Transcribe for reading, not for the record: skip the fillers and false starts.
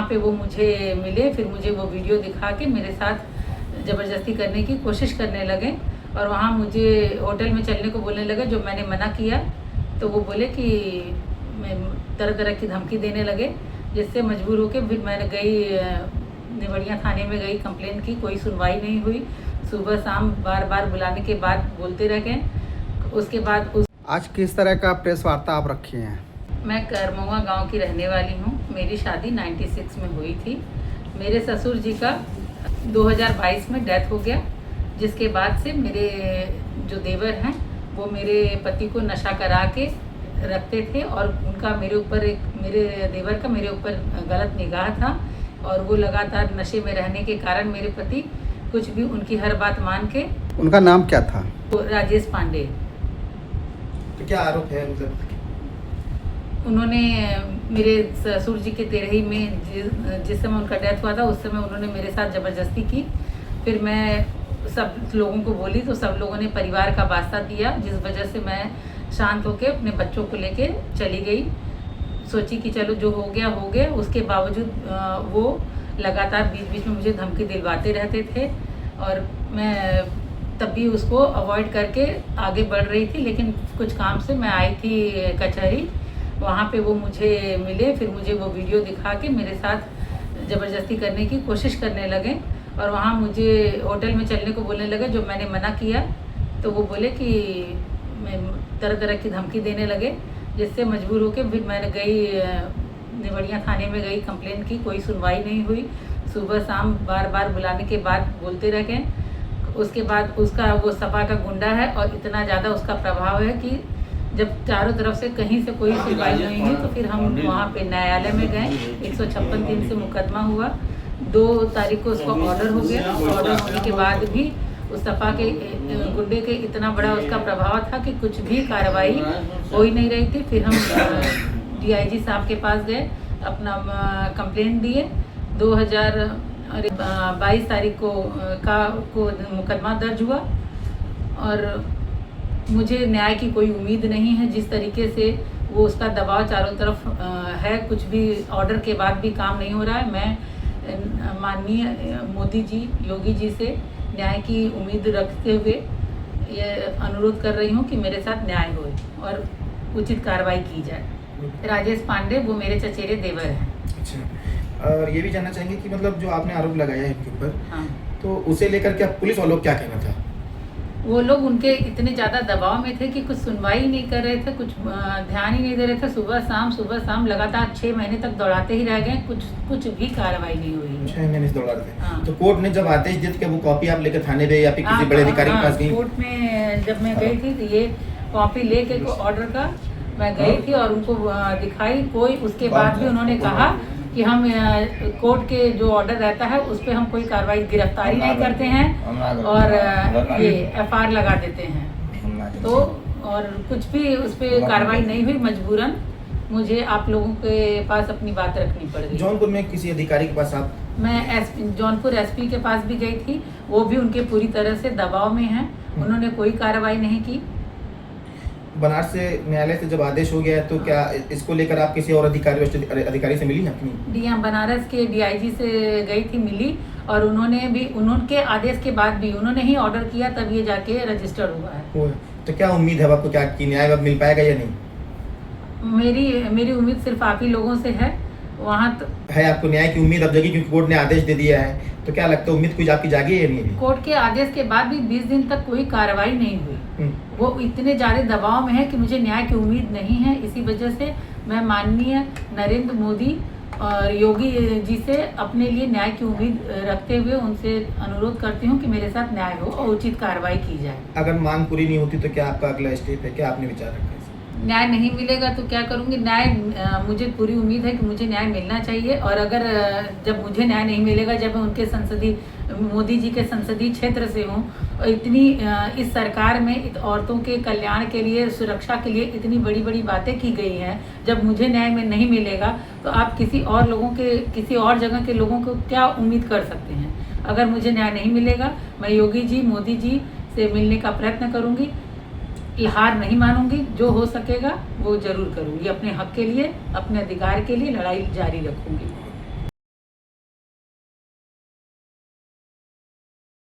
पे वो मुझे मिले, फिर मुझे वो वीडियो दिखा के मेरे साथ ज़बरदस्ती करने की कोशिश करने लगे और वहाँ मुझे होटल में चलने को बोलने लगे। जो मैंने मना किया तो वो बोले कि मैं तरह तरह की धमकी देने लगे, जिससे मजबूर होकर फिर मैंने गई निवड़िया थाने में गई, कंप्लेन की। कोई सुनवाई नहीं हुई। सुबह शाम बार बार बुलाने के बाद बोलते रह गए। उसके बाद आज किस तरह का प्रेस वार्ता आप रखी हैं? मैं करमौआ गांव की रहने वाली हूं। मेरी शादी 96 में हुई थी। मेरे ससुर जी का 2022 में डेथ हो गया, जिसके बाद से मेरे जो देवर हैं वो मेरे पति को नशा करा के रखते थे और उनका मेरे देवर का मेरे ऊपर गलत निगाह था और वो लगातार नशे में रहने के कारण मेरे पति कुछ भी उनकी हर बात मान के। उनका नाम क्या था? राजेश पांडे। तो क्या आरोप है? मतलब उन्होंने मेरे ससुर जी के तेरही में जिस समय उनका डेथ हुआ था उस समय उन्होंने मेरे साथ ज़बरदस्ती की। फिर मैं सब लोगों को बोली तो सब लोगों ने परिवार का वास्ता दिया, जिस वजह से मैं शांत होकर अपने बच्चों को लेके चली गई। सोची कि चलो जो हो गया हो गया। उसके बावजूद वो लगातार बीच बीच में मुझे धमकी दिलवाते रहते थे और मैं तब भी उसको अवॉइड करके आगे बढ़ रही थी। लेकिन कुछ काम से मैं आई थी कचहरी, वहाँ पे वो मुझे मिले, फिर मुझे वो वीडियो दिखा के मेरे साथ ज़बरदस्ती करने की कोशिश करने लगे और वहाँ मुझे होटल में चलने को बोलने लगे। जो मैंने मना किया तो वो बोले कि मैं तरह तरह की धमकी देने लगे, जिससे मजबूर होकर फिर मैंने गई निवड़िया थाने में गई, कंप्लेन की। कोई सुनवाई नहीं हुई। सुबह शाम बार बार बुलाने के बाद बोलते रह गए। उसके बाद उसका वो सपा का गुंडा है और इतना ज़्यादा उसका प्रभाव है कि जब चारों तरफ से कहीं से कोई सुनवाई नहीं हुई तो फिर हम वहाँ पे न्यायालय में गए। 156(3) से मुकदमा हुआ। 2 तारीख को उसका ऑर्डर हो गया। ऑर्डर होने के बाद भी उस सपा के गुंडे के इतना बड़ा उसका प्रभाव था कि कुछ भी कार्रवाई हो ही नहीं रही थी। फिर हम DIG साहब के पास गए, अपना कंप्लेंट दिए। 2022 तारीख को मुकदमा दर्ज हुआ और मुझे न्याय की कोई उम्मीद नहीं है। जिस तरीके से वो उसका दबाव चारों तरफ है, कुछ भी ऑर्डर के बाद भी काम नहीं हो रहा है। मैं माननीय मोदी जी, योगी जी से न्याय की उम्मीद रखते हुए ये अनुरोध कर रही हूँ कि मेरे साथ न्याय हो और उचित कार्रवाई की जाए। राजेश पांडे वो मेरे चचेरे देवर हैं। अच्छा, और ये भी जानना चाहेंगे कि मतलब जो आपने आरोप लगाया है इनके ऊपर, हाँ, तो उसे लेकर के पुलिस वालों को क्या कहना था? वो लोग उनके इतने ज़्यादा दबाव में थे कि कुछ सुनवाई नहीं कर रहे थे, कुछ ध्यान ही नहीं दे रहे थे। सुबह शाम लगातार 6 महीने तक दौड़ाते ही रह गए। कुछ भी कार्रवाई नहीं हुई है। 6 महीने से दौड़ा रहे थे। हाँ। तो कोर्ट ने जब आदेश दिए थे कि वो कॉपी आप लेकर थाने पे या फिर किसी बड़े अधिकारी के पास गई? कोर्ट में जब मैं गई थी तो ये कॉपी लेके ऑर्डर का मैं गई थी और उनको दिखाई। कोई उसके बाद भी उन्होंने कहा कि हम कोर्ट के जो ऑर्डर रहता है उस पर हम कोई कार्रवाई, गिरफ्तारी नहीं करते हैं और ये FIR लगा देते हैं। तो और कुछ भी उस पर कार्रवाई नहीं हुई। मजबूरन मुझे आप लोगों के पास अपनी बात रखनी पड़ गई। जौनपुर में किसी अधिकारी के पास आप? मैं जौनपुर SP के पास भी गई थी। वो भी उनके पूरी तरह से दबाव में हैं। उन्होंने कोई कार्रवाई नहीं की। बनारस से न्यायालय से जब आदेश हो गया तो क्या इसको लेकर आप किसी और अधिकारी से मिली अपनी? बनारस के DIG से गई थी, मिली और उनके आदेश के बाद भी उन्होंने ही ऑर्डर किया, तब ये जाके रजिस्टर हुआ है। तो क्या उम्मीद है आपको, क्या कि न्याय अब मिल पाएगा या नहीं? मेरी उम्मीद सिर्फ आप ही लोगों से है। वहाँ तो है आपको न्याय की उम्मीद अब जगी, क्योंकि कोर्ट ने आदेश दे दिया है, तो क्या लगता है उम्मीद कुछ आपकी जागी है या नहीं? कोर्ट के आदेश के बाद भी 20 दिन तक कोई कार्रवाई नहीं हुई। वो इतने ज़्यादा दबाव में है कि मुझे न्याय की उम्मीद नहीं है। इसी वजह से मैं माननीय नरेंद्र मोदी और योगी जी से अपने लिए न्याय की उम्मीद रखते हुए उनसे अनुरोध करती हूँ कि मेरे साथ न्याय हो और उचित कार्रवाई की जाए। अगर मांग पूरी नहीं होती तो क्या आपका अगला स्टेप है, क्या आपने विचार रखा है? न्याय नहीं मिलेगा तो क्या करूँगी? मुझे पूरी उम्मीद है कि मुझे न्याय मिलना चाहिए और अगर जब मुझे न्याय नहीं मिलेगा, जब मैं उनके मोदी जी के संसदीय क्षेत्र से हूँ और इतनी इस सरकार में औरतों के कल्याण के लिए, सुरक्षा के लिए इतनी बड़ी बड़ी बातें की गई हैं, जब मुझे न्याय में नहीं मिलेगा तो आप किसी और जगह के लोगों को क्या उम्मीद कर सकते हैं? अगर मुझे न्याय नहीं मिलेगा, मैं योगी जी, मोदी जी से मिलने का प्रयत्न करूँगी। हार नहीं मानूंगी। जो हो सकेगा वो जरूर करूँगी। अपने हक के लिए, अपने अधिकार के लिए लड़ाई जारी रखूँगी।